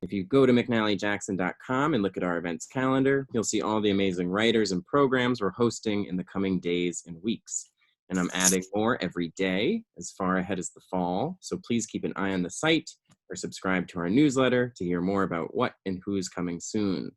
If you go to McNallyJackson.com and look at our events calendar, you'll see all the amazing writers and programs we're hosting in the coming days and weeks. And I'm adding more every day as far ahead as the fall, so please keep an eye on the site or subscribe to our newsletter to hear more about what and who's coming soon.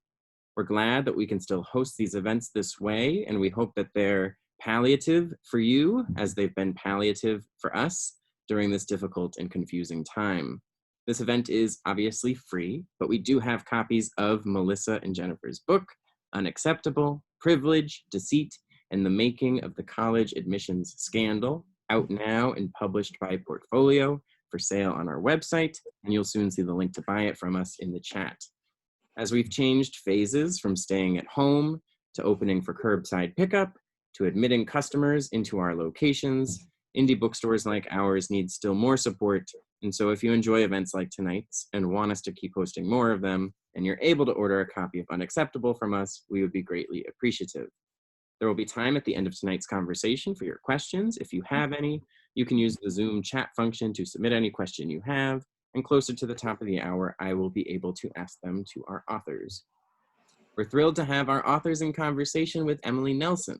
We're glad that we can still host these events this way, and we hope that they're palliative for you as they've been palliative for us during this difficult and confusing time. This event is obviously free, but we do have copies of Melissa and Jennifer's book, Unacceptable, Privilege, Deceit, and the Making of the College Admissions Scandal, out now and published by Portfolio for sale on our website, and you'll soon see the link to buy it from us in the chat. As we've changed phases from staying at home to opening for curbside pickup to admitting customers into our locations, indie bookstores like ours need still more support. And so if you enjoy events like tonight's and want us to keep hosting more of them, and you're able to order a copy of Unacceptable from us, we would be greatly appreciative. There will be time at the end of tonight's conversation for your questions. If you have any, you can use the Zoom chat function to submit any question you have, and closer to the top of the hour, I will be able to ask them to our authors. We're thrilled to have our authors in conversation with Emily Nelson.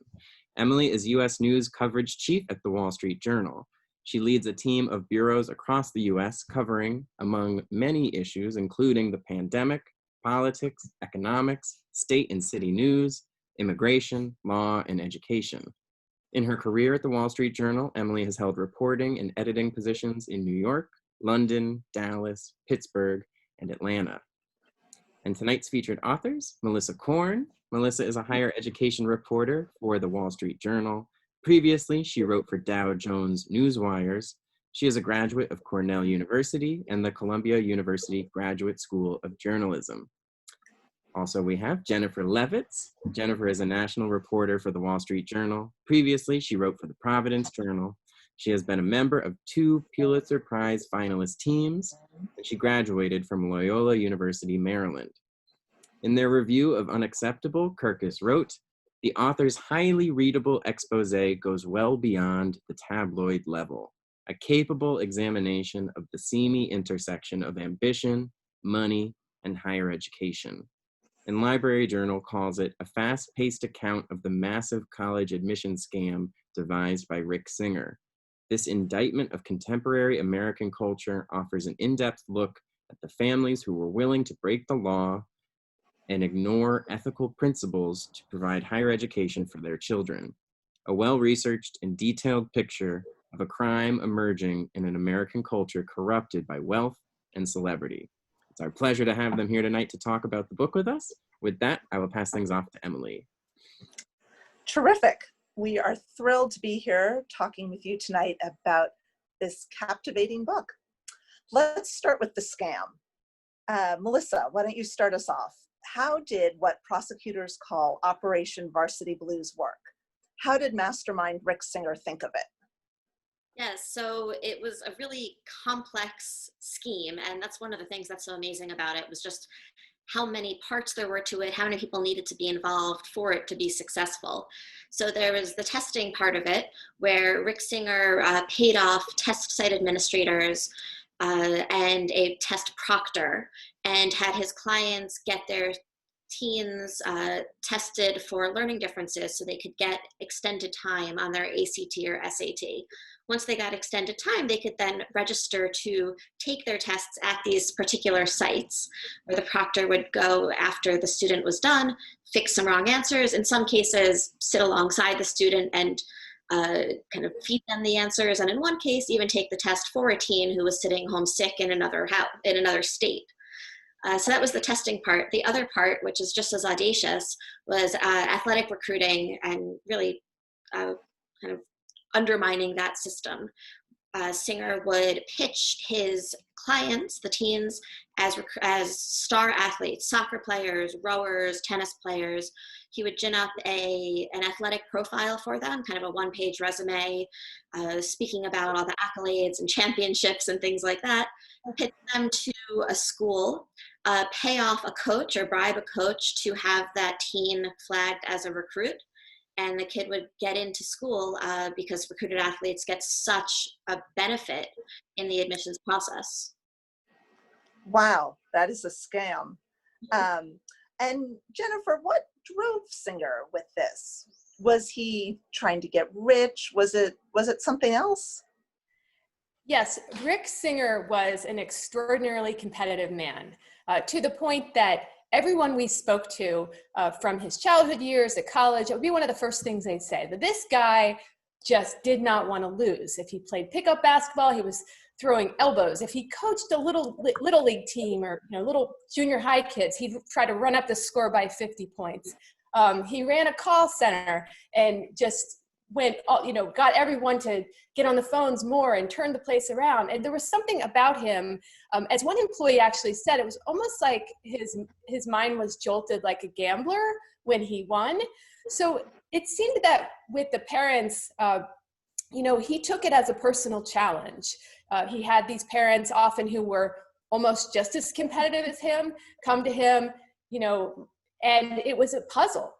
Emily is U.S. News Coverage Chief at the Wall Street Journal. She leads a team of bureaus across the U.S. covering, among many issues, including the pandemic, politics, economics, state and city news, immigration, law, and education. In her career at the Wall Street Journal, Emily has held reporting and editing positions in New York, London, Dallas, Pittsburgh, and Atlanta. And tonight's featured authors, Melissa Korn. Melissa is a higher education reporter for the Wall Street Journal. Previously, she wrote for Dow Jones Newswires. She is a graduate of Cornell University and the Columbia University Graduate School of Journalism. Also, we have Jennifer Levitz. Jennifer is a national reporter for the Wall Street Journal. Previously, she wrote for the Providence Journal. She has been a member of 2 Pulitzer Prize finalist teams, and she graduated from Loyola University, Maryland. In their review of Unacceptable, Kirkus wrote, "The author's highly readable expose goes well beyond the tabloid level, a capable examination of the seamy intersection of ambition, money, and higher education." And Library Journal calls it a fast-paced account of the massive college admission scam devised by Rick Singer. This indictment of contemporary American culture offers an in-depth look at the families who were willing to break the law and ignore ethical principles to provide higher education for their children. A well-researched and detailed picture of a crime emerging in an American culture corrupted by wealth and celebrity. It's our pleasure to have them here tonight to talk about the book with us. With that, I will pass things off to Emily. Terrific. We are thrilled to be here talking with you tonight about this captivating book. Let's start with the scam. Melissa, why don't you start us off? How did what prosecutors call Operation Varsity Blues work? How did mastermind Rick Singer think of it? Yes, so it was a really complex scheme, and that's one of the things that's so amazing about it, was just how many parts there were to it, how many people needed to be involved for it to be successful. So there was the testing part of it, where Rick Singer paid off test site administrators and a test proctor, and had his clients get their teens tested for learning differences so they could get extended time on their ACT or SAT. Once they got extended time, they could then register to take their tests at these particular sites, where the proctor would go after the student was done, fix some wrong answers, in some cases sit alongside the student and kind of feed them the answers, and in one case even take the test for a teen who was sitting home sick in another state. So that was the testing part. The other part, which is just as audacious, was athletic recruiting and really kind of undermining that system. Singer would pitch his clients, the teens, as star athletes, soccer players, rowers, tennis players. He would gin up an athletic profile for them, kind of a one-page resume, speaking about all the accolades and championships and things like that, pitch them to a school, pay off a coach or bribe a coach to have that teen flagged as a recruit, and the kid would get into school because recruited athletes get such a benefit in the admissions process. Wow, that is a scam. And Jennifer, what drove Singer with this? Was he trying to get rich? Was it something else? Yes, Rick Singer was an extraordinarily competitive man, to the point that everyone we spoke to from his childhood years at college, it would be one of the first things they'd say, that this guy just did not want to lose. If he played pickup basketball, he was throwing elbows. If he coached a little league team or little junior high kids, he'd try to run up the score by 50 points. He ran a call center and just got everyone to get on the phones more and turn the place around. And there was something about him, as one employee actually said, it was almost like his mind was jolted like a gambler when he won. So it seemed that with the parents, he took it as a personal challenge. He had these parents often who were almost just as competitive as him come to him, and it was a puzzle.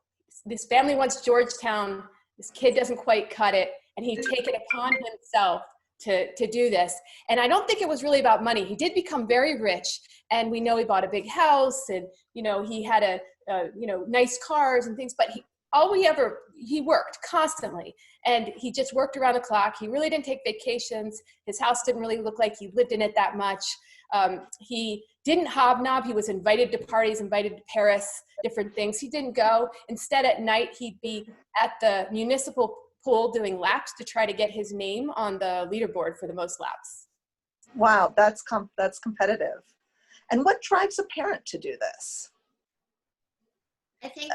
This family wants Georgetown. This kid doesn't quite cut it, and he'd take it upon himself to do this. And I don't think it was really about money. He did become very rich, and we know he bought a big house, and he had nice cars and things. But he worked constantly, and he just worked around the clock. He really didn't take vacations. His house didn't really look like he lived in it that much. He didn't hobnob. He was invited to parties, invited to Paris, different things. He didn't go. Instead, at night, he'd be at the municipal pool doing laps to try to get his name on the leaderboard for the most laps. Wow, that's competitive. And what drives a parent to do this? I think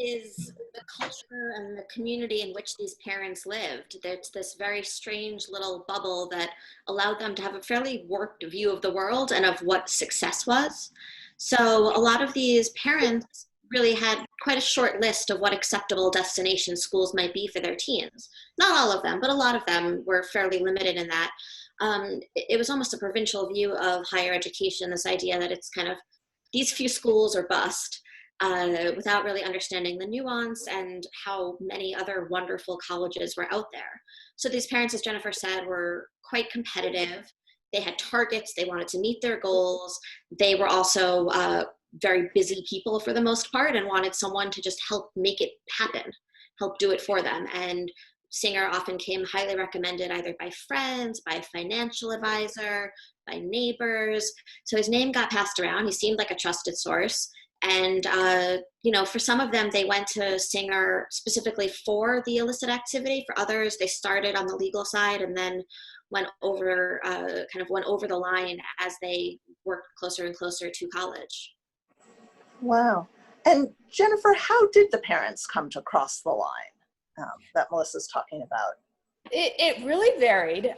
is the culture and the community in which these parents lived. There's this very strange little bubble that allowed them to have a fairly warped view of the world and of what success was. So a lot of these parents really had quite a short list of what acceptable destination schools might be for their teens. Not all of them, but a lot of them were fairly limited in that. It was almost a provincial view of higher education, this idea that it's kind of these few schools or bust. Without really understanding the nuance and how many other wonderful colleges were out there. So these parents, as Jennifer said, were quite competitive. They had targets. They wanted to meet their goals. They were also very busy people for the most part and wanted someone to just help make it happen, help do it for them. And Singer often came highly recommended either by friends, by a financial advisor, by neighbors. So his name got passed around. He seemed like a trusted source. And, for some of them, they went to Singer specifically for the illicit activity. For others, they started on the legal side and then went over the line as they worked closer and closer to college. Wow. And Jennifer, how did the parents come to cross the line that Melissa's talking about? It really varied.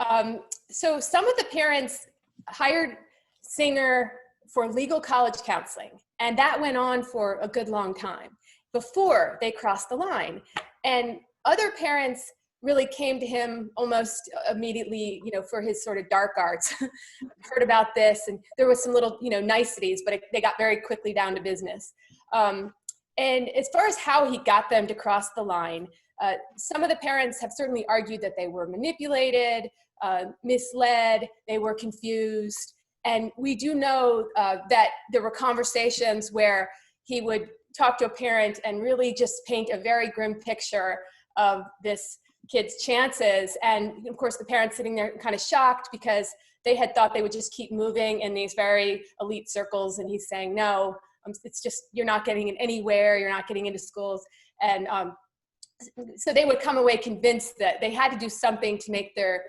So some of the parents hired Singer for legal college counseling. And that went on for a good long time before they crossed the line. And other parents really came to him almost immediately, for his sort of dark arts. Heard about this, and there was some little, niceties, but they got very quickly down to business. And as far as how he got them to cross the line, some of the parents have certainly argued that they were manipulated, misled, they were confused. And we do know that there were conversations where he would talk to a parent and really just paint a very grim picture of this kid's chances. And of course, the parents sitting there kind of shocked because they had thought they would just keep moving in these very elite circles. And he's saying, no, it's just, you're not getting anywhere, you're not getting into schools. And so they would come away convinced that they had to do something to make their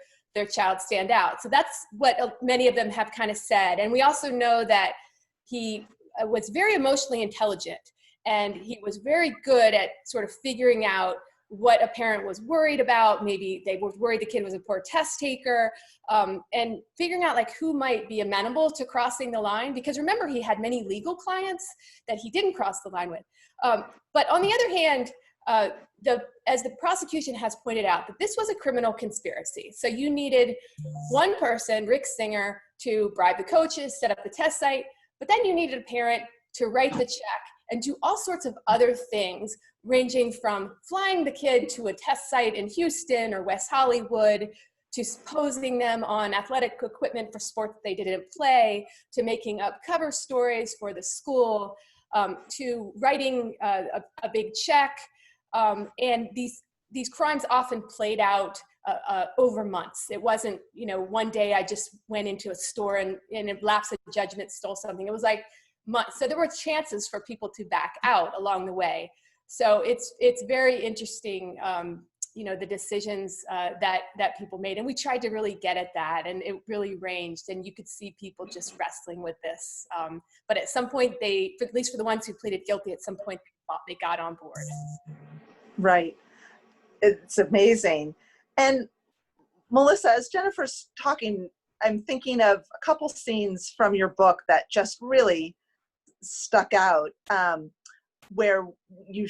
child stand out. So that's what many of them have kind of said. And we also know that he was very emotionally intelligent, and he was very good at sort of figuring out what a parent was worried about. Maybe they were worried the kid was a poor test taker, and figuring out like who might be amenable to crossing the line. Because remember, he had many legal clients that he didn't cross the line with. But on the other hand, as the prosecution has pointed out, that this was a criminal conspiracy. So you needed one person, Rick Singer, to bribe the coaches, set up the test site, but then you needed a parent to write the check and do all sorts of other things, ranging from flying the kid to a test site in Houston or West Hollywood to posing them on athletic equipment for sports they didn't play, to making up cover stories for the school, to writing a big check. And these crimes often played out over months. It wasn't, one day I just went into a store and in a lapse of judgment stole something. It was like months. So there were chances for people to back out along the way. So it's very interesting, the decisions that people made. And we tried to really get at that, and it really ranged, and you could see people just wrestling with this. But at some point at least for the ones who pleaded guilty, at some point they got on board. Right. It's amazing. And Melissa, as Jennifer's talking, I'm thinking of a couple scenes from your book that just really stuck out, where you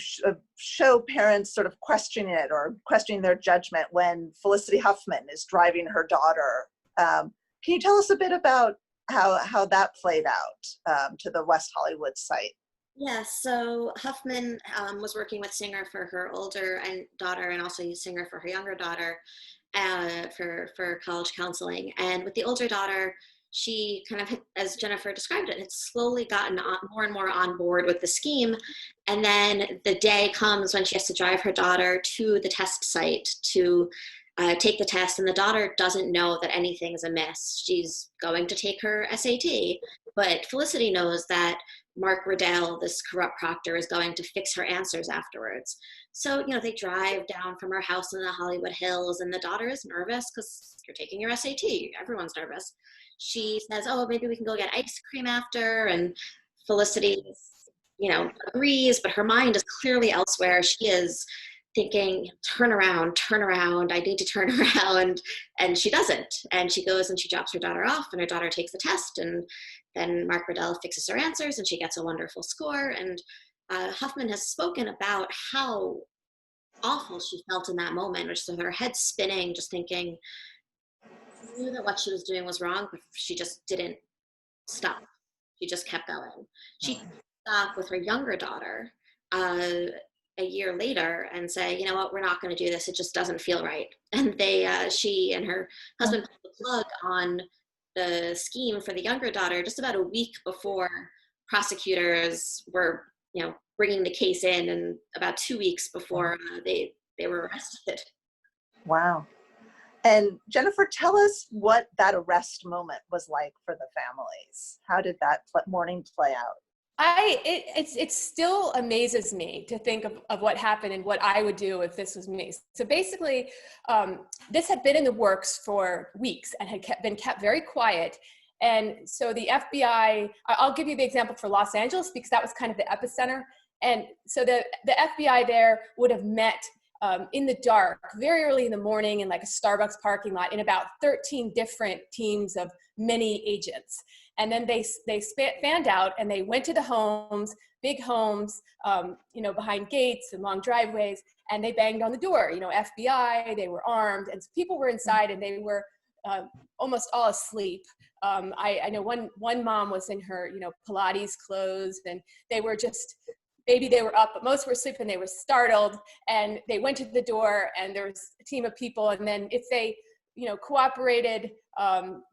show parents sort of questioning it or questioning their judgment when Felicity Huffman is driving her daughter. Can you tell us a bit about how that played out to the West Hollywood site? Yeah, so Huffman was working with Singer for her older daughter, and also used Singer for her younger daughter for college counseling. And with the older daughter, she kind of, as Jennifer described it, had slowly gotten more and more on board with the scheme. And then the day comes when she has to drive her daughter to the test site to take the test, and the daughter doesn't know that anything is amiss. She's going to take her SAT, but Felicity knows that Mark Riddell, this corrupt proctor, is going to fix her answers afterwards. So, they drive down from her house in the Hollywood Hills, and the daughter is nervous because you're taking your SAT. Everyone's nervous. She says, oh, maybe we can go get ice cream after. And Felicity, agrees, but her mind is clearly elsewhere. She is thinking, turn around, I need to turn around. And she doesn't. And she goes and she drops her daughter off, and her daughter takes the test, and then Mark Riddell fixes her answers, and she gets a wonderful score. And Huffman has spoken about how awful she felt in that moment, which is her head spinning, just thinking, she knew that what she was doing was wrong, but she just didn't stop. She just kept going. She stopped with her younger daughter a year later and say, you know what, we're not going to do this. It just doesn't feel right. And she and her husband pulled the plug on the scheme for the younger daughter just about a week before prosecutors were, bringing the case in, and about 2 weeks before they were arrested. Wow. And Jennifer, tell us what that arrest moment was like for the families. How did that morning play out? It still amazes me to think of what happened and what I would do if this was me. So basically, this had been in the works for weeks and had been kept very quiet. And so the FBI, I'll give you the example for Los Angeles because that was kind of the epicenter. And so the FBI there would have met in the dark, very early in the morning in like a Starbucks parking lot in about 13 different teams of many agents. And then they fanned out and they went to the homes, big homes, behind gates and long driveways, and they banged on the door, FBI, they were armed, and people were inside and they were almost all asleep. I know one mom was in her, Pilates clothes, and they were just, maybe they were up, but most were asleep and they were startled, and they went to the door and there was a team of people. And then if they, cooperated,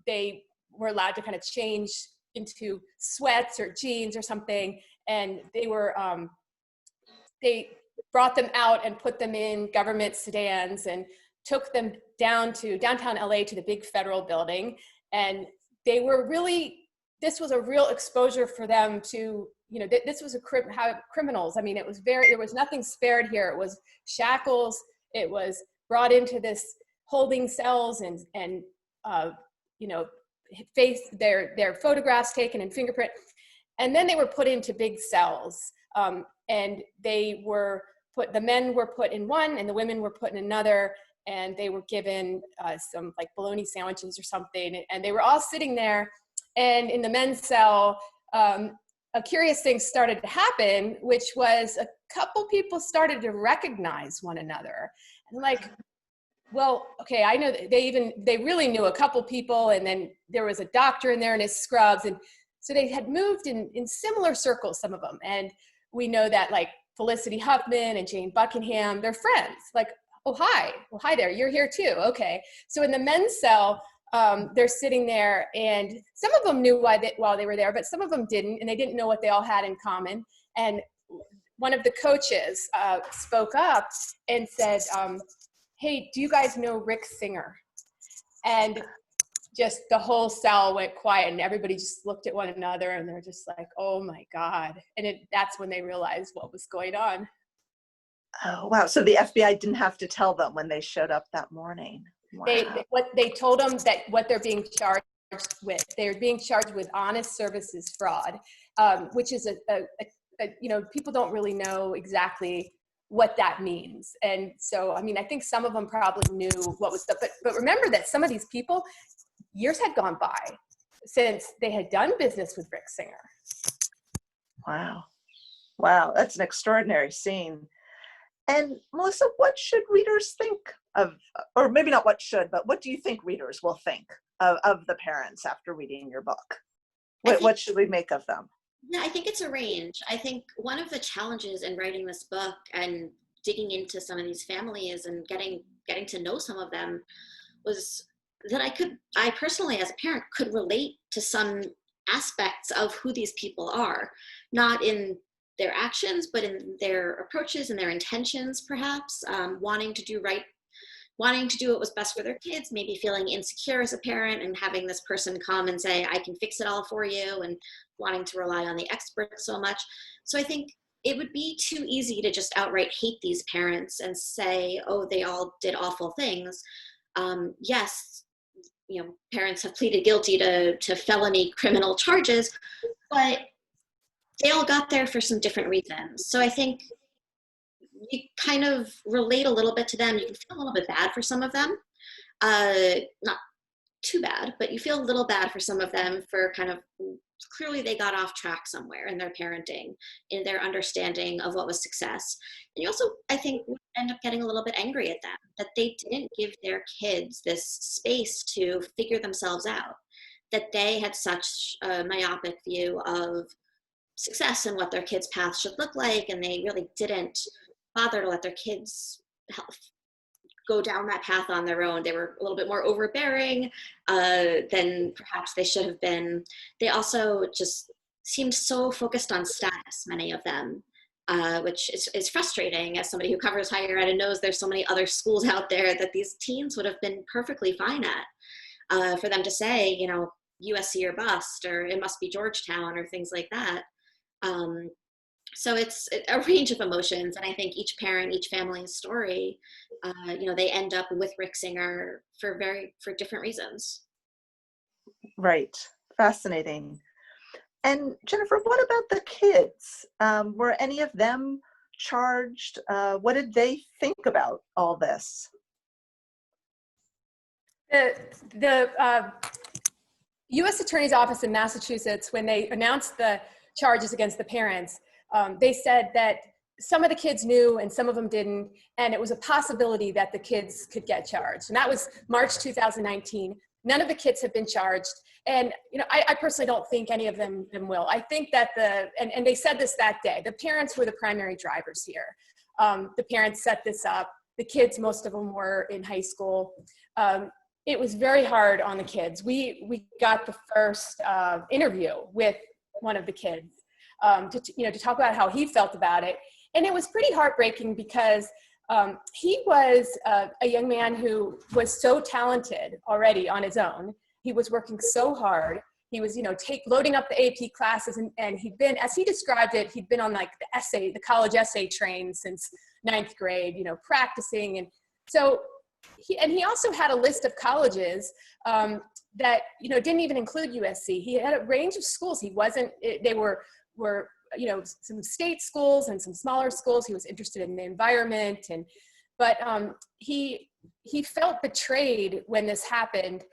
they were allowed to kind of change into sweats or jeans or something. And they were, they brought them out and put them in government sedans and took them down to downtown LA to the big federal building. And they were really, this was a real exposure for them to, this was how criminals, I mean, it was there was nothing spared here. It was shackles. It was brought into this holding cells and face their photographs taken and fingerprint. And then they were put into big cells. And they were the men were put in one and the women were put in another. And they were given some like bologna sandwiches or something. And they were all sitting there. And in the men's cell, a curious thing started to happen, which was a couple people started to recognize one another. And like, well, okay, I know they really knew a couple people, and then there was a doctor in there in his scrubs. And so they had moved in similar circles, some of them. And we know that like Felicity Huffman and Jane Buckingham, they're friends. Like oh, hi. Well, hi there. You're here too. Okay. So in the men's cell, they're sitting there, and some of them knew why while they were there, but some of them didn't, and they didn't know what they all had in common. And one of the coaches spoke up and said, hey, do you guys know Rick Singer? And just the whole cell went quiet, and everybody just looked at one another, and they're just like, oh my God. And that's when they realized what was going on. Oh, wow. So the FBI didn't have to tell them when they showed up that morning. Wow. They told them that what they're being charged with, they're being charged with honest services fraud, which is people don't really know exactly what that means. And so, I mean, I think some of them probably knew what was but remember that some of these people, years had gone by since they had done business with Rick Singer. Wow. Wow. That's an extraordinary scene. And Melissa, what should readers think of, or maybe not what should, but what do you think readers will think of the parents after reading your book? What should we make of them? Yeah, I think it's a range. I think one of the challenges in writing this book and digging into some of these families and getting to know some of them was that I personally as a parent could relate to some aspects of who these people are, not in their actions, but in their approaches and their intentions, perhaps, wanting to do what was best for their kids, maybe feeling insecure as a parent and having this person come and say, I can fix it all for you, and wanting to rely on the experts so much. So I think it would be too easy to just outright hate these parents and say, oh, they all did awful things. Yes, parents have pleaded guilty to felony criminal charges, but they all got there for some different reasons. So I think you kind of relate a little bit to them. You can feel a little bit bad for some of them. Not too bad, but you feel a little bad for some of them for kind of clearly they got off track somewhere in their parenting, in their understanding of what was success. And you also, I think, end up getting a little bit angry at them that they didn't give their kids this space to figure themselves out, that they had such a myopic view of success and what their kids' path should look like, and they really didn't bother to let their kids go down that path on their own. They were a little bit more overbearing than perhaps they should have been. They also just seemed so focused on status, many of them, which is frustrating as somebody who covers higher ed and knows there's so many other schools out there that these teens would have been perfectly fine at. For them to say, USC or bust, or it must be Georgetown, or things like that. So it's a range of emotions, and I think each parent, each family's story, they end up with Rick Singer for different reasons. Right. Fascinating. And Jennifer, what about the kids? Were any of them charged? What did they think about all this? The U.S. Attorney's Office in Massachusetts, when they announced the charges against the parents, they said that some of the kids knew and some of them didn't, and it was a possibility that the kids could get charged. And that was March 2019. None of the kids have been charged. And I personally don't think any of them will. I think that and they said this that day, the parents were the primary drivers here. The parents set this up. The kids, most of them were in high school. It was very hard on the kids. We got the first interview with one of the kids to talk about how he felt about it. And it was pretty heartbreaking because he was a young man who was so talented already on his own. He was working so hard. He was, loading up the AP classes, and he'd been, as he described it, he'd been on like the college essay train since 9th grade, practicing. And so he also had a list of colleges that, didn't even include USC. He had a range of schools. They were some state schools and some smaller schools. He was interested in the environment, but he felt betrayed when this happened.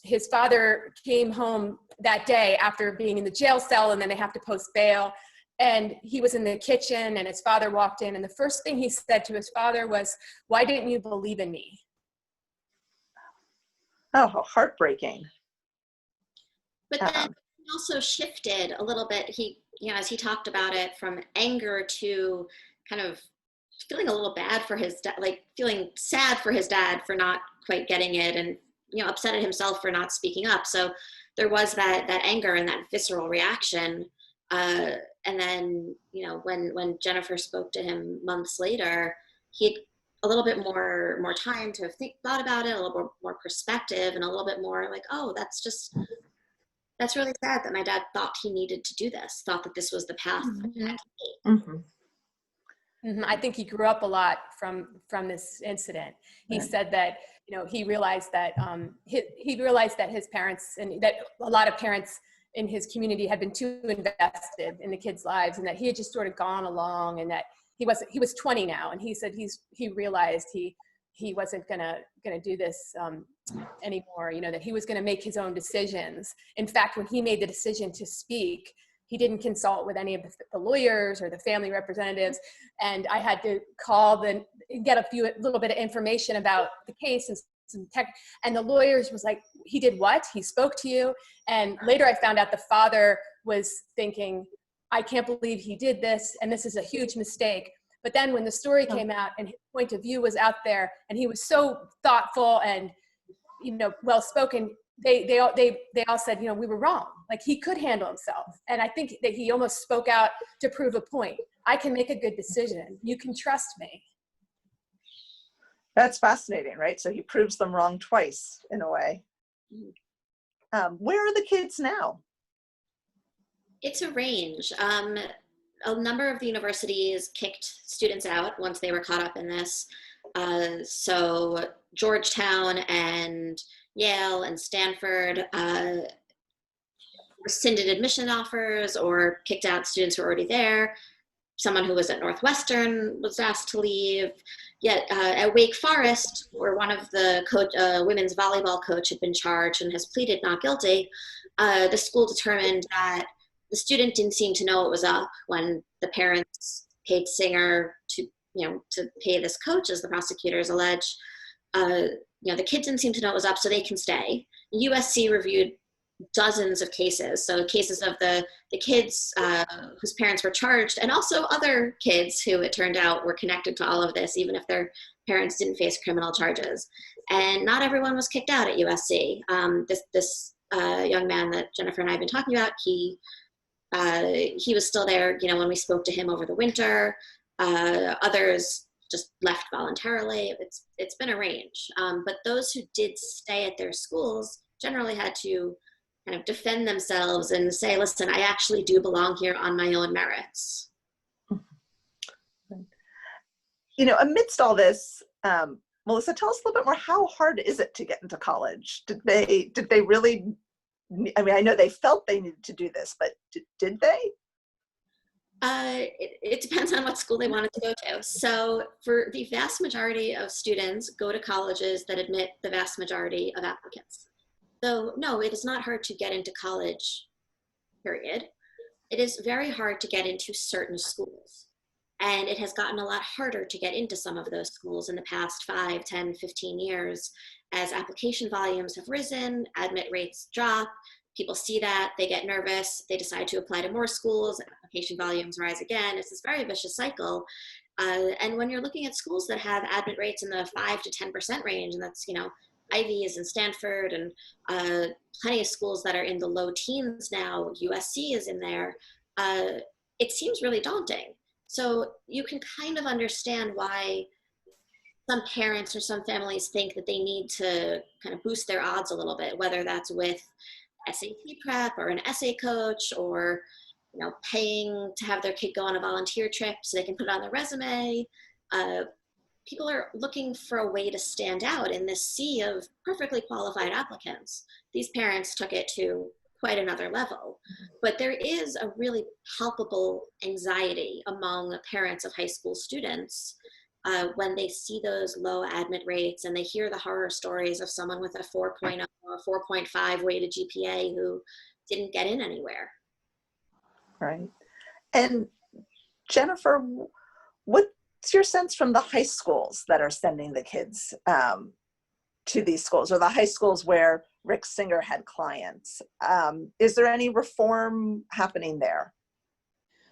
His father came home that day after being in the jail cell, and then they have to post bail. And he was in the kitchen, and his father walked in, and the first thing he said to his father was, "Why didn't you believe in me?" Oh, how heartbreaking. But then he also shifted a little bit. He, as he talked about it, from anger to kind of feeling a little bad for his dad, like feeling sad for his dad for not quite getting it, and upset at himself for not speaking up. So there was that anger and that visceral reaction. And then, when Jennifer spoke to him months later, he had a little bit more time to thought about it, a little bit more perspective, and a little bit more like, oh, that's really sad that my dad thought he needed to do this, thought that this was the path that he had to take. Mm-hmm. I think he grew up a lot from this incident. He said that he realized that his parents, and that a lot of parents in his community had been too invested in the kids' lives, and that he had just sort of gone along, and that he was 20 now, and he said he realized he wasn't gonna do this anymore. That he was gonna make his own decisions. In fact, when he made the decision to speak, he didn't consult with any of the lawyers or the family representatives. And I had to call get a little bit of information about the case and some tech. And the lawyers was like, he did what? He spoke to you? And later I found out the father was thinking, I can't believe he did this, and this is a huge mistake. But then when the story came out and his point of view was out there, and he was so thoughtful and well-spoken, they all said, we were wrong. Like, he could handle himself. And I think that he almost spoke out to prove a point. I can make a good decision. You can trust me. That's fascinating, right? So he proves them wrong twice in a way. Where are the kids now? It's a range. A number of the universities kicked students out once they were caught up in this. So Georgetown and Yale and Stanford rescinded admission offers or kicked out students who were already there. Someone who was at Northwestern was asked to leave. Yet at Wake Forest, where one of the women's volleyball coach had been charged and has pleaded not guilty, the school determined that the student didn't seem to know what was up when the parents paid Singer to pay this coach, as the prosecutors allege. The kid didn't seem to know what was up, so they can stay. USC reviewed dozens of cases, so cases of the kids whose parents were charged, and also other kids who it turned out were connected to all of this, even if their parents didn't face criminal charges. And not everyone was kicked out at USC. This young man that Jennifer and I have been talking about, he was still there, when we spoke to him over the winter. Others just left voluntarily. It's been a range. But those who did stay at their schools generally had to kind of defend themselves and say, listen, I actually do belong here on my own merits. Amidst all this, Melissa, tell us a little bit more. How hard is it to get into college? Did they really, I know they felt they needed to do this, but did they? It depends on what school they wanted to go to. So for the vast majority of students, go to colleges that admit the vast majority of applicants. So no, it is not hard to get into college, period. It is very hard to get into certain schools. And it has gotten a lot harder to get into some of those schools in the past 5, 10, 15 years. As application volumes have risen, admit rates drop, people see that, they get nervous, they decide to apply to more schools, application volumes rise again. It's this very vicious cycle. And when you're looking at schools that have admit rates in the 5 to 10% range, and that's, Ivy is in Stanford, and plenty of schools that are in the low teens now, USC is in there, it seems really daunting. So you can kind of understand why some parents or some families think that they need to kind of boost their odds a little bit, whether that's with SAT prep or an essay coach, or paying to have their kid go on a volunteer trip so they can put it on their resume. People are looking for a way to stand out in this sea of perfectly qualified applicants. These parents took it to quite another level. But there is a really palpable anxiety among parents of high school students when they see those low admit rates and they hear the horror stories of someone with a 4.0 or 4.5 weighted GPA who didn't get in anywhere. Right. And Jennifer, what's your sense from the high schools that are sending the kids to these schools, or the high schools where Rick Singer had clients? Is there any reform happening there?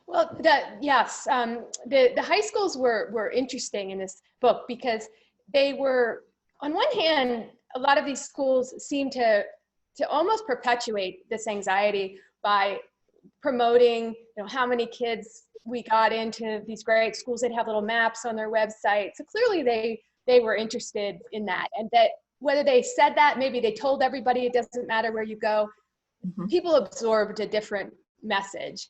Well, yes, the high schools were interesting in this book because they were, on one hand, a lot of these schools seem to almost perpetuate this anxiety by promoting, how many kids we got into these great schools. They'd have little maps on their website. So clearly they were interested in that, and that whether they said that, maybe they told everybody it doesn't matter where you go. Mm-hmm. People absorbed a different message.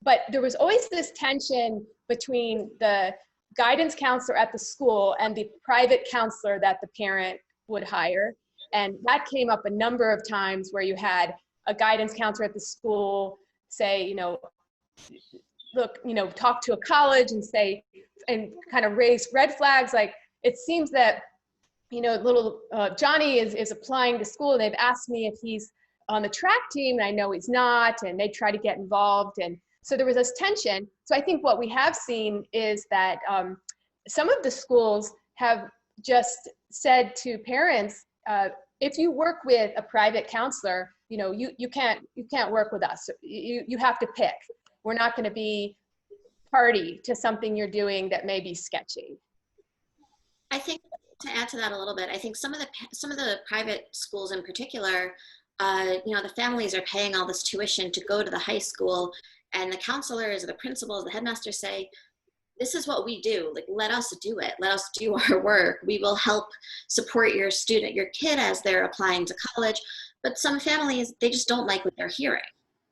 But there was always this tension between the guidance counselor at the school and the private counselor that the parent would hire. And that came up a number of times where you had a guidance counselor at the school say, look, talk to a college and say, and kind of raise red flags. Like, it seems that, little Johnny is applying to school, and they've asked me if he's on the track team, and I know he's not, and they try to get involved. And so there was this tension. So I think what we have seen is that some of the schools have just said to parents, if you work with a private counselor, you can't work with us. You have to pick. We're not going to be party to something you're doing that may be sketchy. I think, to add to that a little bit, I think some of the private schools in particular, the families are paying all this tuition to go to the high school, and the counselors, the principals, the headmasters say, this is what we do. Like, let us do it. Let us do our work. We will help support your kid as they're applying to college. But some families, they just don't like what they're hearing.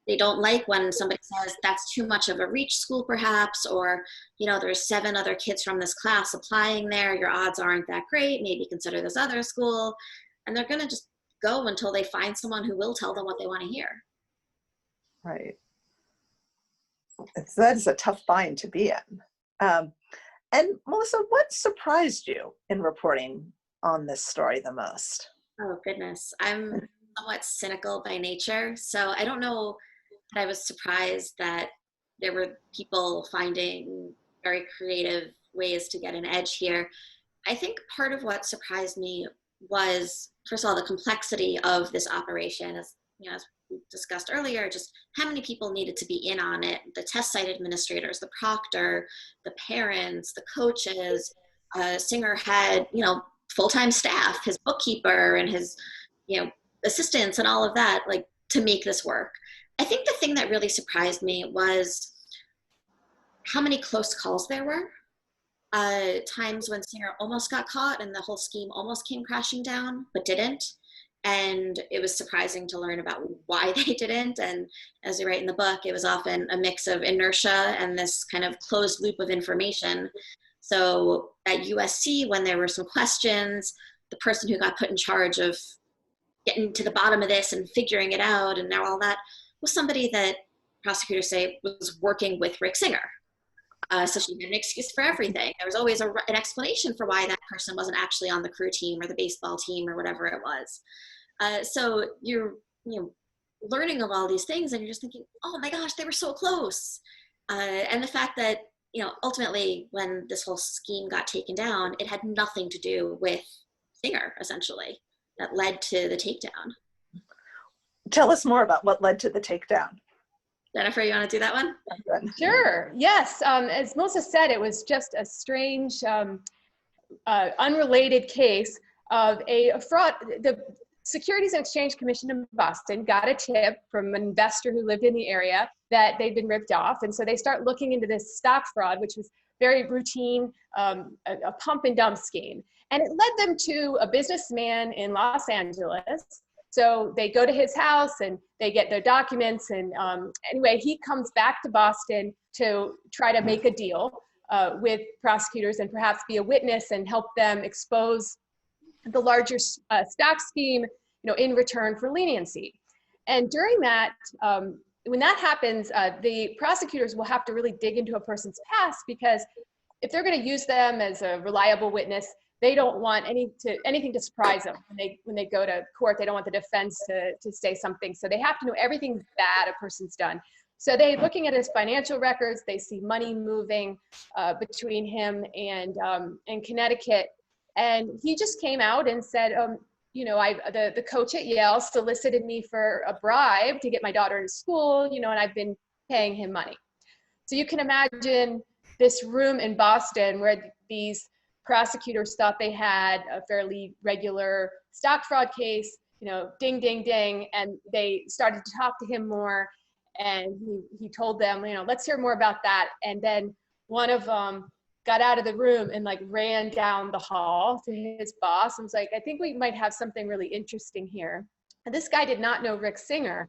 They don't like when somebody says that's too much of a reach school perhaps, or, there's 7 other kids from this class applying there. Your odds aren't that great. Maybe consider this other school. And they're going to just go until they find someone who will tell them what they want to hear. Right. That is a tough bind to be in. And Melissa, what surprised you in reporting on this story the most? Oh, goodness. I'm somewhat cynical by nature, so I don't know that I was surprised that there were people finding very creative ways to get an edge here. I think part of what surprised me was, first of all, the complexity of this operation. As we discussed earlier, just how many people needed to be in on it: the test site administrators, the proctor, the parents, the coaches. Singer had, full-time staff, his bookkeeper and his, assistants and all of that, like, to make this work. I think the thing that really surprised me was how many close calls there were. Times when Singer almost got caught and the whole scheme almost came crashing down, but didn't. And it was surprising to learn about why they didn't. And as you write in the book, it was often a mix of inertia and this kind of closed loop of information. So at USC, when there were some questions, the person who got put in charge of getting to the bottom of this and figuring it out and now all that was somebody that prosecutors say was working with Rick Singer. So she had an excuse for everything. There was always an explanation for why that person wasn't actually on the crew team or the baseball team or whatever it was. So you're learning of all these things and you're just thinking, oh my gosh, they were so close. And the fact that, ultimately when this whole scheme got taken down, it had nothing to do with Singer, essentially, that led to the takedown. Tell us more about what led to the takedown. Jennifer, you want to do that one? Sure. Yes. As Melissa said, it was just a strange, unrelated case of a fraud. The Securities and Exchange Commission in Boston got a tip from an investor who lived in the area that they'd been ripped off. And so they start looking into this stock fraud, which was very routine, a pump and dump scheme. And it led them to a businessman in Los Angeles. So they go to his house and they get their documents. And anyway, he comes back to Boston to try to make a deal with prosecutors and perhaps be a witness and help them expose the larger stock scheme, in return for leniency. And during that, when that happens, the prosecutors will have to really dig into a person's past, because if they're going to use them as a reliable witness, they don't want anything to surprise them when they go to court. They don't want the defense to say something. So they have to know everything bad a person's done. So they're looking at his financial records. They see money moving between him and Connecticut. And he just came out and said, the coach at Yale solicited me for a bribe to get my daughter into school, and I've been paying him money. So you can imagine this room in Boston where these prosecutors thought they had a fairly regular stock fraud case, ding, ding, ding. And they started to talk to him more. And he told them, let's hear more about that. And then one of them got out of the room and like ran down the hall to his boss and was like, I think we might have something really interesting here. And this guy did not know Rick Singer,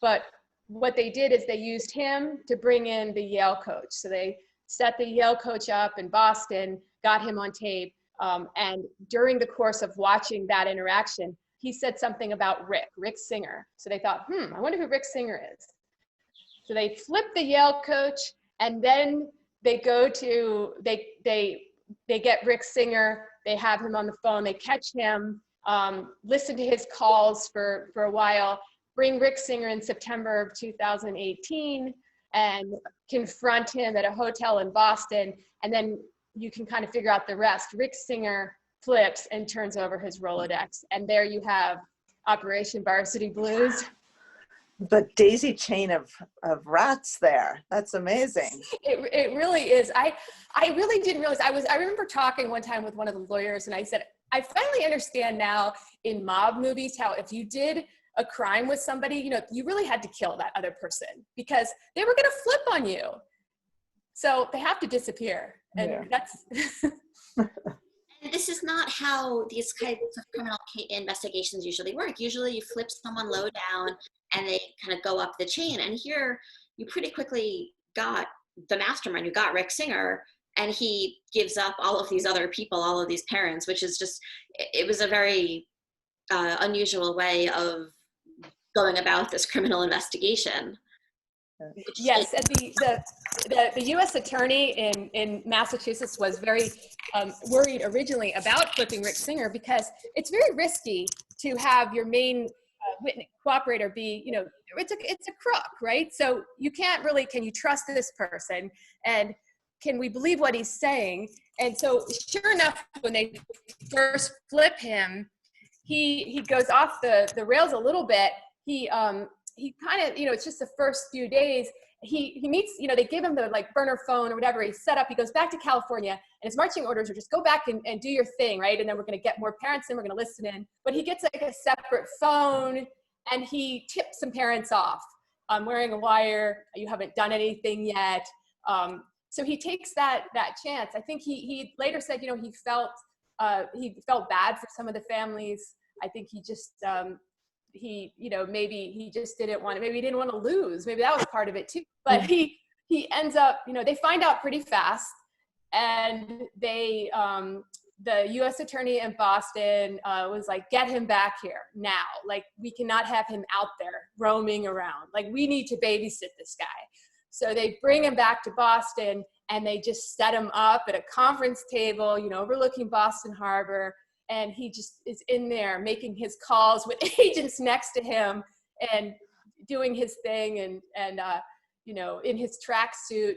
but what they did is they used him to bring in the Yale coach. So they set the Yale coach up in Boston, got him on tape. And during the course of watching that interaction, he said something about Rick Singer. So they thought, I wonder who Rick Singer is. So they flip the Yale coach, and then they go to, they get Rick Singer, they have him on the phone, they catch him, listen to his calls for a while, bring Rick Singer in September of 2018 and confront him at a hotel in Boston. And then you can kind of figure out the rest. Rick Singer flips and turns over his Rolodex. And there you have Operation Varsity Blues. The daisy chain of rats there. That's amazing. It really is. I really didn't realize. I remember talking one time with one of the lawyers, and I said, I finally understand now in mob movies how if you did a crime with somebody, you really had to kill that other person because they were going to flip on you. So they have to disappear. And that's... And this is not how these kinds of criminal investigations usually work. Usually you flip someone low down and they kind of go up the chain. And here you pretty quickly got the mastermind. You got Rick Singer, and he gives up all of these other people, all of these parents, which is just, it was a very unusual way of going about this criminal investigation. Yes, and the U.S. attorney in Massachusetts was very worried originally about flipping Rick Singer because it's very risky to have your main witness cooperator be, it's a crook, right? So you can't really, can you trust this person? And can we believe what he's saying? And so sure enough, when they first flip him, he goes off the rails a little bit. He kind of, it's just the first few days, he meets, they give him the like burner phone or whatever he's set up. He goes back to California and his marching orders are just go back and do your thing, right? And then we're going to get more parents in, we're going to listen in. But he gets like a separate phone and he tips some parents off. I'm wearing a wire, you haven't done anything yet. So he takes that chance. I think he later said, he felt bad for some of the families. I think he just, maybe he just didn't want to, maybe he didn't want to lose. Maybe that was part of it too. But he ends up, they find out pretty fast, and they, the U.S. attorney in Boston was like, get him back here now. Like, we cannot have him out there roaming around. Like, we need to babysit this guy. So they bring him back to Boston, and they just set him up at a conference table, overlooking Boston Harbor. And he just is in there making his calls with agents next to him and doing his thing. And in his tracksuit,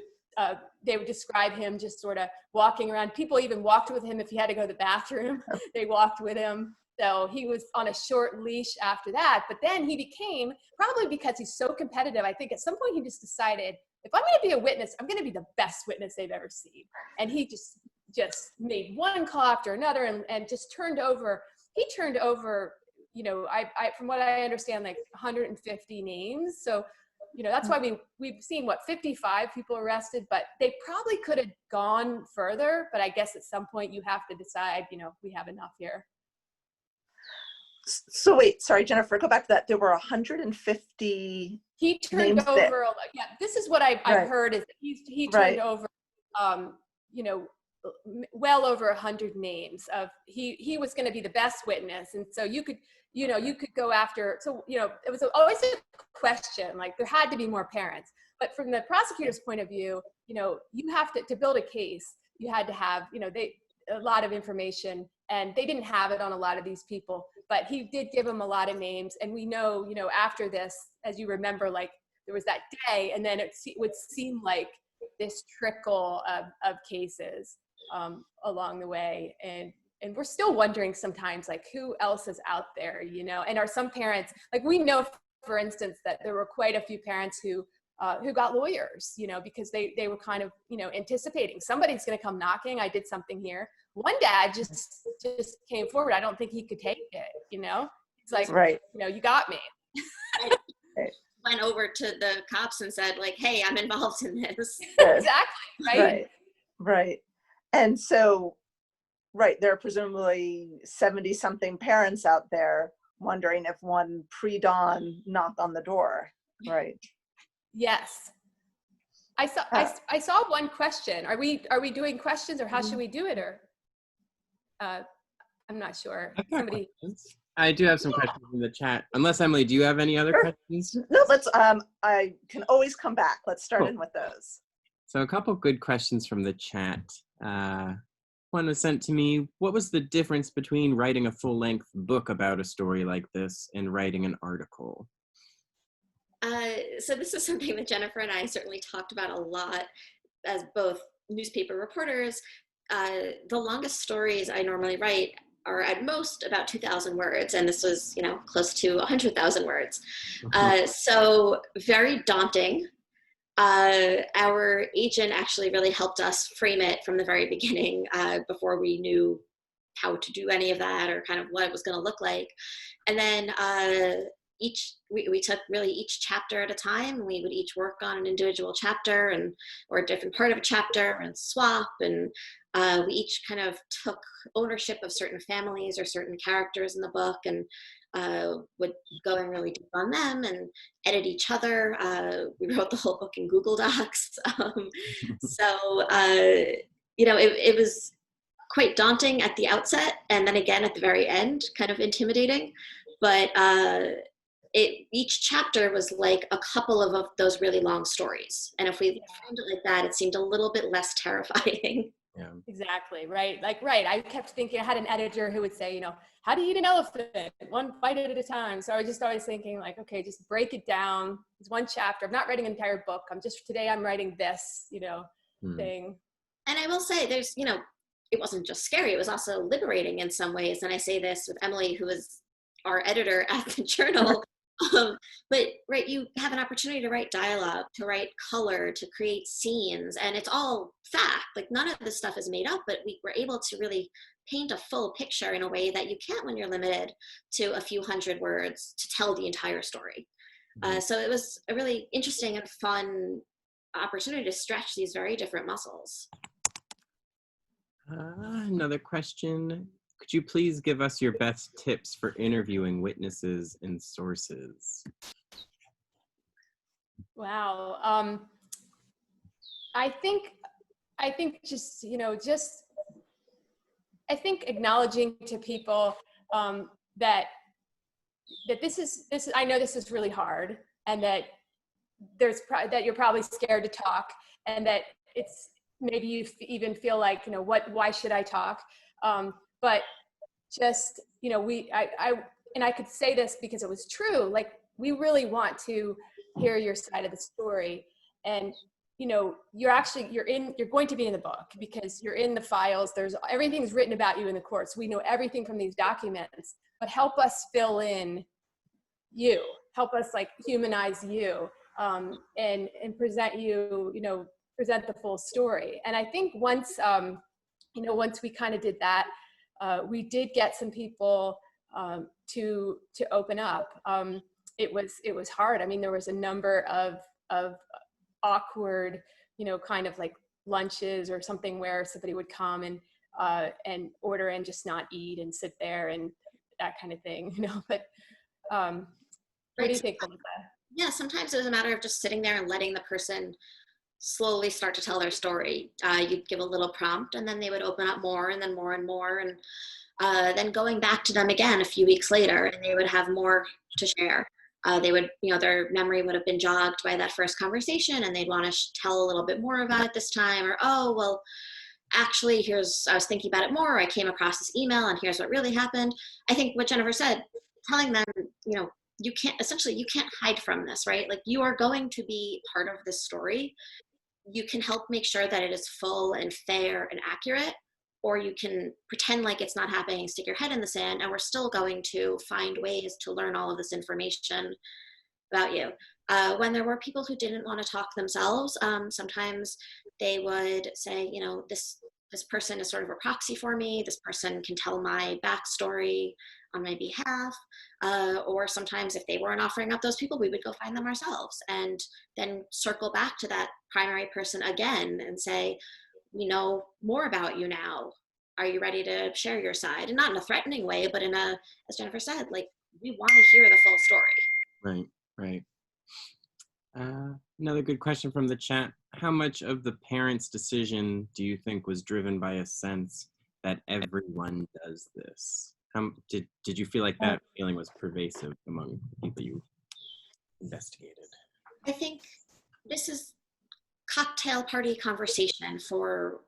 they would describe him just sort of walking around. People even walked with him if he had to go to the bathroom. They walked with him. So he was on a short leash after that. But then he became, probably because he's so competitive, I think at some point he just decided, if I'm going to be a witness, I'm going to be the best witness they've ever seen. And he just made one call after another and just turned over, I from what I understand, like 150 names. So, that's why we've seen 55 people arrested, but they probably could have gone further. But I guess at some point you have to decide, we have enough here. So wait, sorry, Jennifer, go back to that. There were 150 He turned over, this is what I've heard is he turned over, well over 100 names of he was going to be the best witness. And so you could go after, so, it was always a question, like there had to be more parents, but from the prosecutor's point of view, you have to build a case, you had to have, a lot of information, and they didn't have it on a lot of these people, but he did give them a lot of names. And we know, after this, as you remember, like there was that day, and then it would seem like this trickle of cases along the way. And we're still wondering sometimes, like, who else is out there, and are some parents, like we know, for instance, that there were quite a few parents who who got lawyers, because they were kind of, anticipating somebody's going to come knocking. I did something here. One dad just came forward. I don't think he could take it, It's like, Right. You got me. Went over to the cops and said, like, hey, I'm involved in this. Exactly. Right. Right. And so, right, there are presumably 70-something parents out there wondering if one pre-dawn knocked on the door. Right. Yes. I saw one question. Are we doing questions, or how should we do it? Or I'm not sure. Somebody. I do have some questions in the chat. Unless, Emily, do you have any other questions? No, let's, I can always come back. Let's start in with those. So a couple good questions from the chat. One was sent to me. What was the difference between writing a full-length book about a story like this and writing an article? So this is something that Jennifer and I certainly talked about a lot as both newspaper reporters. The longest stories I normally write are at most about 2,000 words, and this was, close to 100,000 words. So very daunting. Our agent actually really helped us frame it from the very beginning, before we knew how to do any of that or kind of what it was going to look like. And then we took really each chapter at a time. We would each work on an individual chapter or a different part of a chapter and swap. And we each kind of took ownership of certain families or certain characters in the book and would go in really deep on them and edit each other. We wrote the whole book in Google Docs. It was quite daunting at the outset, and then again at the very end, kind of intimidating. But each chapter was like a couple of those really long stories. And if we framed it like that, it seemed a little bit less terrifying. Yeah. Exactly. Right. I kept thinking, I had an editor who would say, how do you eat an elephant? One bite at a time. So I was just always thinking like, okay, just break it down. It's one chapter. I'm not writing an entire book. Today I'm writing this, thing. And I will say there's, it wasn't just scary. It was also liberating in some ways. And I say this with Emily, who is our editor at the Journal. But right, you have an opportunity to write dialogue, to write color, to create scenes, and it's all fact. Like none of this stuff is made up, but we were able to really paint a full picture in a way that you can't when you're limited to a few hundred words to tell the entire story. So it was a really interesting and fun opportunity to stretch these very different muscles. Another question. Could you please give us your best tips for interviewing witnesses and sources? Wow. I think just, I think acknowledging to people that this is, I know this is really hard, and that that you're probably scared to talk, and that it's, maybe you even feel like, why should I talk? But just, and I could say this because it was true, like, we really want to hear your side of the story. And, you're going to be in the book because you're in the files. Everything's written about you in the courts. We know everything from these documents, but help us fill in you, help us like humanize you, and present you, present the full story. And I think once we kind of did that, we did get some people to open up. It was hard. I mean, there was a number of awkward, kind of like lunches or something where somebody would come and order and just not eat and sit there and that kind of thing, But what do you think, Melissa? Yeah, sometimes it was a matter of just sitting there and letting the person slowly start to tell their story. You'd give a little prompt, and then they would open up more and then more and more, and then going back to them again a few weeks later, and they would have more to share. They would, their memory would have been jogged by that first conversation, and they'd want to tell a little bit more about it this time, or, oh, well, actually, I was thinking about it more, or I came across this email, and here's what really happened. I think what Jennifer said, telling them, you can't hide from this, right? Like, you are going to be part of this story. You can help make sure that it is full and fair and accurate, or you can pretend like it's not happening, stick your head in the sand, and we're still going to find ways to learn all of this information about you. When there were people who didn't want to talk themselves, sometimes they would say, you know, this person is sort of a proxy for me. This person can tell my backstory on my behalf. Or sometimes if they weren't offering up those people, we would go find them ourselves and then circle back to that primary person again and say, we know more about you now. Are you ready to share your side? And not in a threatening way, but in a, as Jennifer said, like, we want to hear the full story. Right, right. Another good question from the chat. How much of the parents' decision do you think was driven by a sense that everyone does this? Did you feel like that feeling was pervasive among people you investigated? I think this is cocktail party conversation for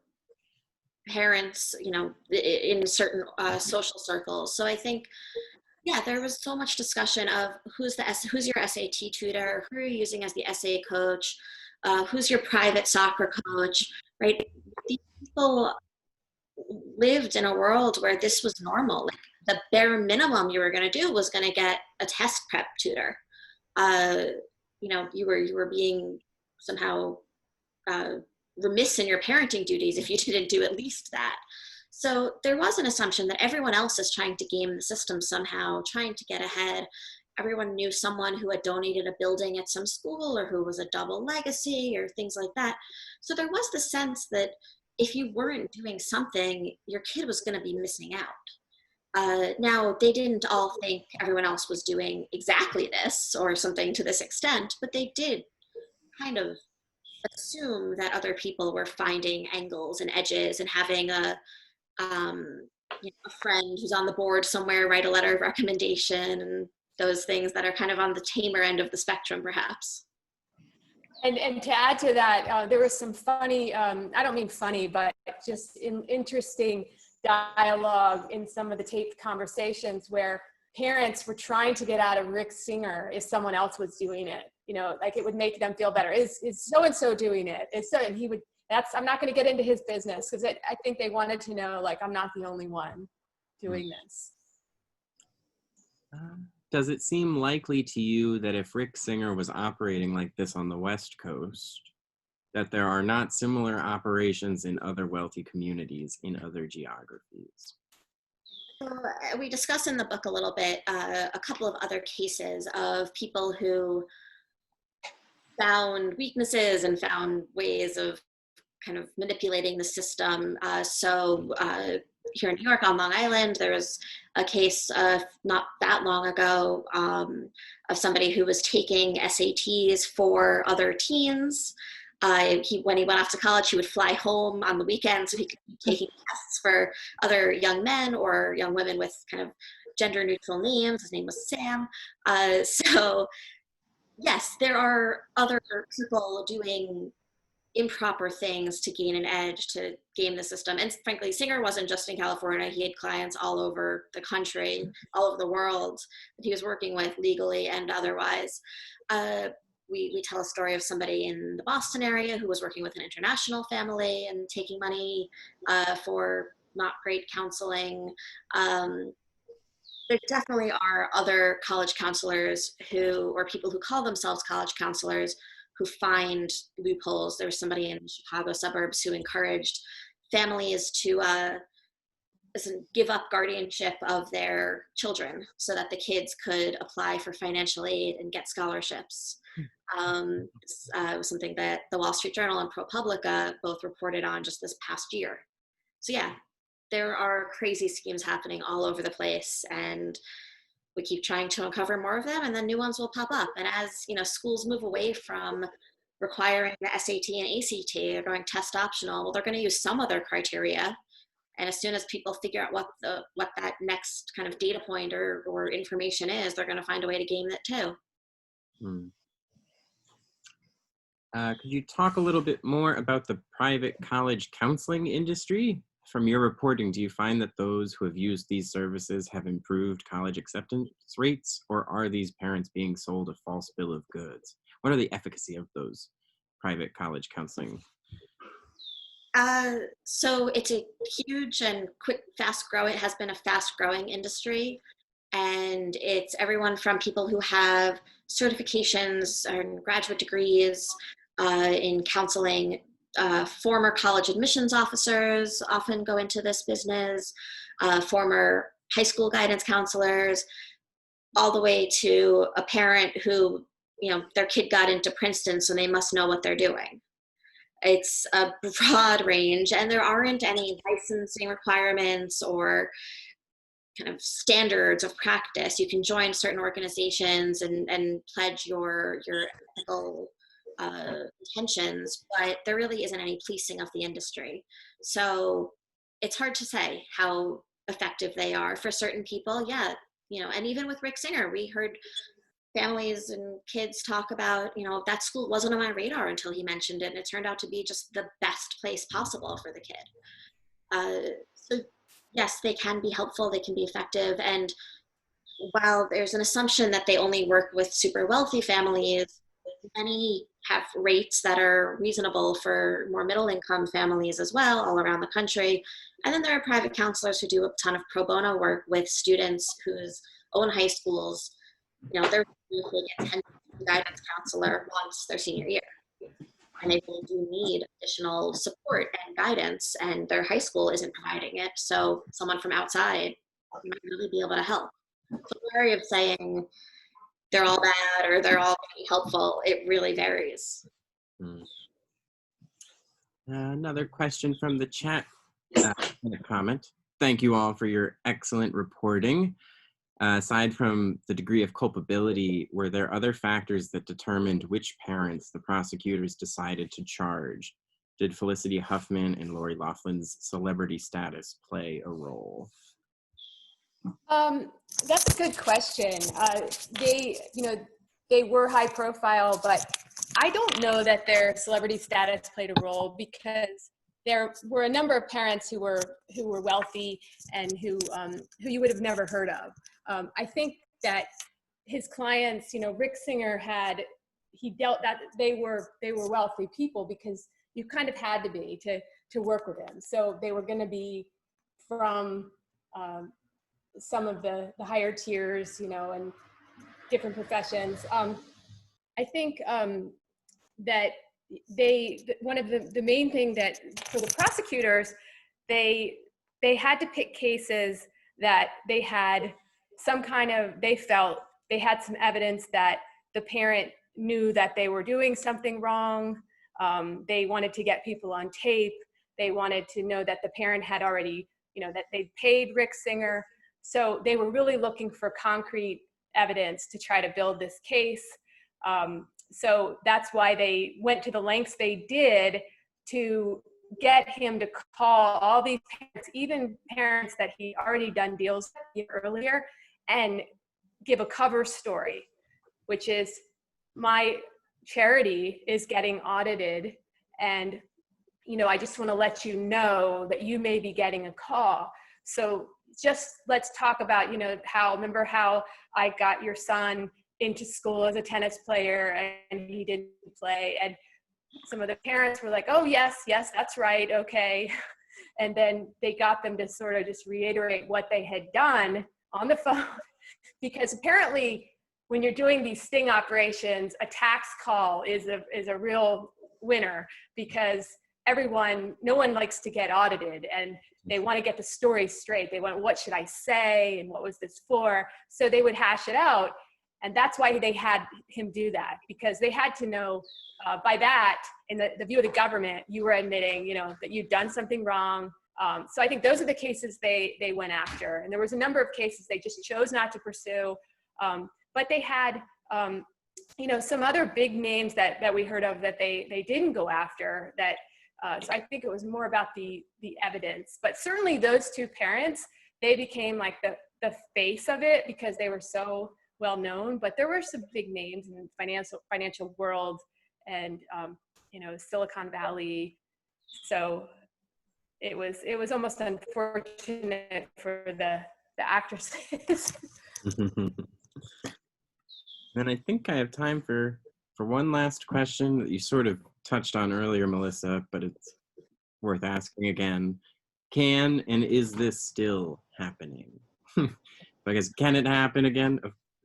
parents, you know, in certain social circles. So I think, yeah, there was so much discussion of who's your SAT tutor, who are you using as the essay coach, who's your private soccer coach, right? These people lived in a world where this was normal. Like, the bare minimum you were going to do was going to get a test prep tutor. You know, you were being somehow remiss in your parenting duties if you didn't do at least that. So there was an assumption that everyone else is trying to game the system somehow, trying to get ahead. Everyone knew someone who had donated a building at some school or who was a double legacy or things like that. So there was the sense that if you weren't doing something, your kid was going to be missing out. Now, they didn't all think everyone else was doing exactly this or something to this extent, but they did kind of assume that other people were finding angles and edges and having a friend who's on the board somewhere write a letter of recommendation and those things that are kind of on the tamer end of the spectrum, perhaps. And to add to that, there was some funny, I don't mean funny, but just interesting dialogue in some of the taped conversations where parents were trying to get out of Rick Singer if someone else was doing it. You know, like, it would make them feel better. Is so-and-so doing it? And he would, I'm not going to get into his business, because I think they wanted to know, like, I'm not the only one doing this. Does it seem likely to you that if Rick Singer was operating like this on the West Coast, that there are not similar operations in other wealthy communities in other geographies? We discuss in the book a little bit a couple of other cases of people who found weaknesses and found ways of kind of manipulating the system. Here in New York on Long Island, there was a case not that long ago of somebody who was taking SATs for other teens. When he went off to college, he would fly home on the weekend so he could be taking tests for other young men or young women with kind of gender neutral names. His name was Sam. So yes, there are other people doing improper things to gain an edge, to game the system. And frankly, Singer wasn't just in California. He had clients all over the country, all over the world that he was working with legally and otherwise. We tell a story of somebody in the Boston area who was working with an international family and taking money for not great counseling. There definitely are other college counselors or people who call themselves college counselors who find loopholes. There was somebody in the Chicago suburbs who encouraged families to give up guardianship of their children so that the kids could apply for financial aid and get scholarships. It was something that the Wall Street Journal and ProPublica both reported on just this past year. So yeah, there are crazy schemes happening all over the place, and we keep trying to uncover more of them, and then new ones will pop up. And as schools move away from requiring the SAT and ACT, they're going test optional. Well, they're going to use some other criteria, and as soon as people figure out what that next kind of data point or information is, they're going to find a way to game it too. Could you talk a little bit more about the private college counseling industry? From your reporting, do you find that those who have used these services have improved college acceptance rates, or are these parents being sold a false bill of goods? What are the efficacy of those private college counseling? So it's a huge and quick, fast growing, it has been a fast growing industry. And it's everyone from people who have certifications and graduate degrees in counseling. Former college admissions officers often go into this business, former high school guidance counselors, all the way to a parent who, their kid got into Princeton, so they must know what they're doing. It's a broad range, and there aren't any licensing requirements or kind of standards of practice. You can join certain organizations and pledge your ethical intentions, but there really isn't any policing of the industry. So it's hard to say how effective they are for certain people. Yeah, and even with Rick Singer, we heard families and kids talk about, that school wasn't on my radar until he mentioned it, and it turned out to be just the best place possible for the kid. So yes, they can be helpful, they can be effective, and while there's an assumption that they only work with super wealthy families, many have rates that are reasonable for more middle income families as well, all around the country. And then there are private counselors who do a ton of pro bono work with students whose own high schools, they're going to get 10 guidance counselor once their senior year. And they really do need additional support and guidance, and their high school isn't providing it. So someone from outside might really be able to help. So wary of saying they're all bad or they're all helpful. It really varies. Another question from the chat in a comment. Thank you all for your excellent reporting. Aside from the degree of culpability, were there other factors that determined which parents the prosecutors decided to charge? Did Felicity Huffman and Lori Laughlin's celebrity status play a role? That's a good question. They were high profile, but I don't know that their celebrity status played a role, because there were a number of parents who were wealthy and who you would have never heard of. I think that his clients, Rick Singer dealt that they were wealthy people, because you kind of had to be to work with him. So they were going to be from some of the higher tiers, and different professions. I think that one of the main thing that for the prosecutors, they had to pick cases that they had they felt they had some evidence that the parent knew that they were doing something wrong. They wanted to get people on tape. They wanted to know that the parent had already, that they paid Rick Singer. So they were really looking for concrete evidence to try to build this case. So that's why they went to the lengths they did to get him to call all these parents, even parents that he already done deals with earlier, and give a cover story, which is, my charity is getting audited, and I just want to let you know that you may be getting a call. So just let's talk about, remember how I got your son into school as a tennis player and he didn't play, and some of the parents were like, oh yes, that's right, okay. And then they got them to sort of just reiterate what they had done on the phone, because apparently when you're doing these sting operations, a tax call is a real winner, because no one likes to get audited, and they want to get the story straight. They want, what should I say, and what was this for? So they would hash it out, and that's why they had him do that, because they had to know by that, in the view of the government, you were admitting, that you'd done something wrong. So I think those are the cases they went after, and there was a number of cases they just chose not to pursue. But they had, some other big names that we heard of that they didn't go after. So I think it was more about the evidence. But certainly those two parents, they became like the face of it, because they were so well known. But there were some big names in the financial world, and Silicon Valley. So it was almost unfortunate for the actresses. And I think I have time for one last question that you sort of touched on earlier, Melissa, but it's worth asking again. Can and is this still happening? But I guess, can it happen again?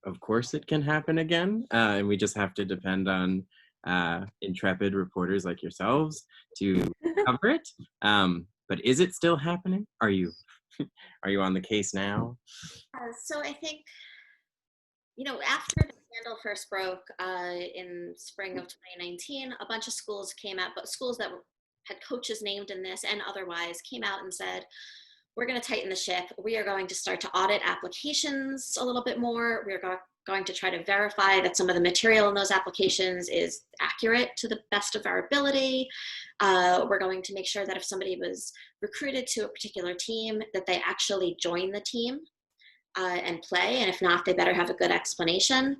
Of course it can happen again. And we just have to depend on intrepid reporters like yourselves to cover it. But is it still happening? Are you on the case now? So I think, after the scandal first broke in spring of 2019, a bunch of schools came out, but schools that had coaches named in this and otherwise came out and said, we're going to tighten the ship. We are going to start to audit applications a little bit more. We're going to try to verify that some of the material in those applications is accurate to the best of our ability. We're going to make sure that if somebody was recruited to a particular team, that they actually join the team and play. And if not, they better have a good explanation.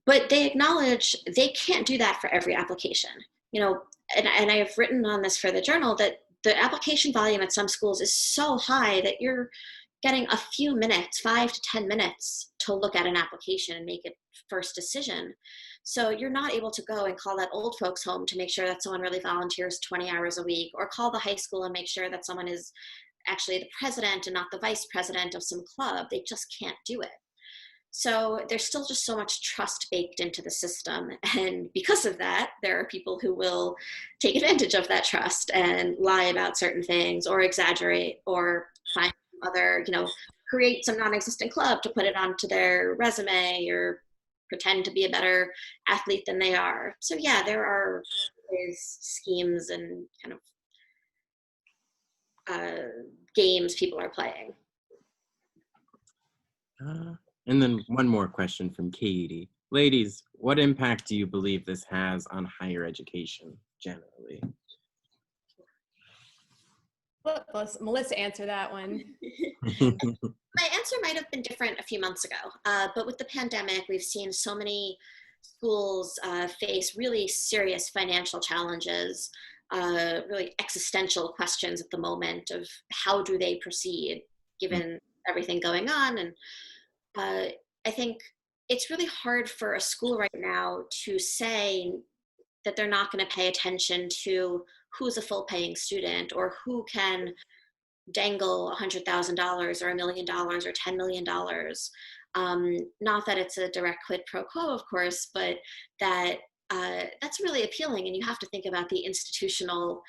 But they acknowledge they can't do that for every application. And I have written on this for the journal that the application volume at some schools is so high that you're getting a few minutes, 5 to 10 minutes to look at an application and make a first decision. So you're not able to go and call that old folks home to make sure that someone really volunteers 20 hours a week, or call the high school and make sure that someone is actually the president and not the vice president of some club. They just can't do it. So there's still just so much trust baked into the system. And because of that, there are people who will take advantage of that trust and lie about certain things or exaggerate or find other, create some non-existent club to put it onto their resume or pretend to be a better athlete than they are. So yeah, there are these schemes and kind of games people are playing. And then one more question from Katie. Ladies, what impact do you believe this has on higher education generally? Let's Melissa answer that one. My answer might have been different a few months ago, but with the pandemic, we've seen so many schools face really serious financial challenges, really existential questions at the moment of how do they proceed given everything going on. And I think it's really hard for a school right now to say that they're not going to pay attention to who's a full paying student or who can dangle $100,000 or $1 million or $10 million. Not that it's a direct quid pro quo, of course, but that that's really appealing. And you have to think about the institutional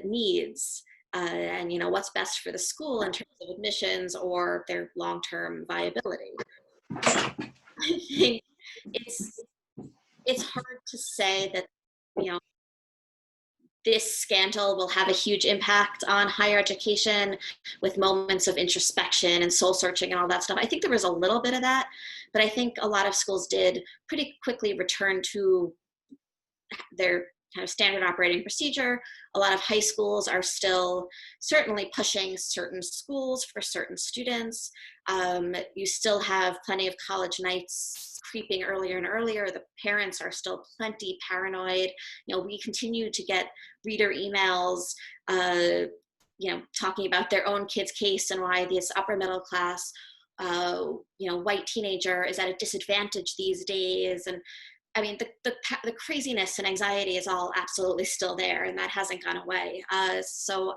needs and what's best for the school in terms of admissions or their long-term viability. I think it's hard to say that this scandal will have a huge impact on higher education with moments of introspection and soul searching and all that stuff. I think there was a little bit of that, but I think a lot of schools did pretty quickly return to their kind of standard operating procedure. A lot of high schools are still certainly pushing certain schools for certain students. You still have plenty of college nights creeping earlier and earlier. The parents are still plenty paranoid. We continue to get reader emails, talking about their own kid's case and why this upper middle class, white teenager is at a disadvantage these days. And I mean, the craziness and anxiety is all absolutely still there, and that hasn't gone away. So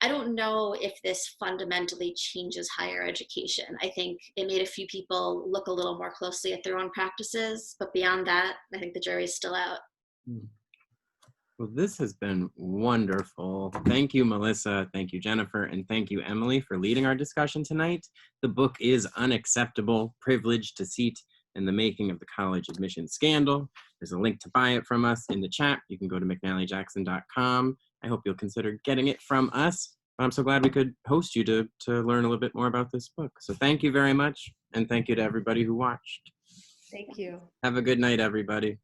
I don't know if this fundamentally changes higher education. I think it made a few people look a little more closely at their own practices, but beyond that, I think the jury's still out. Well, this has been wonderful. Thank you, Melissa. Thank you, Jennifer. And thank you, Emily, for leading our discussion tonight. The book is Unacceptable: Privilege, Deceit, and the Making of the College Admission Scandal. There's a link to buy it from us in the chat. You can go to McNallyJackson.com. I hope you'll consider getting it from us. But I'm so glad we could host you to learn a little bit more about this book. So thank you very much. And thank you to everybody who watched. Thank you. Have a good night, everybody.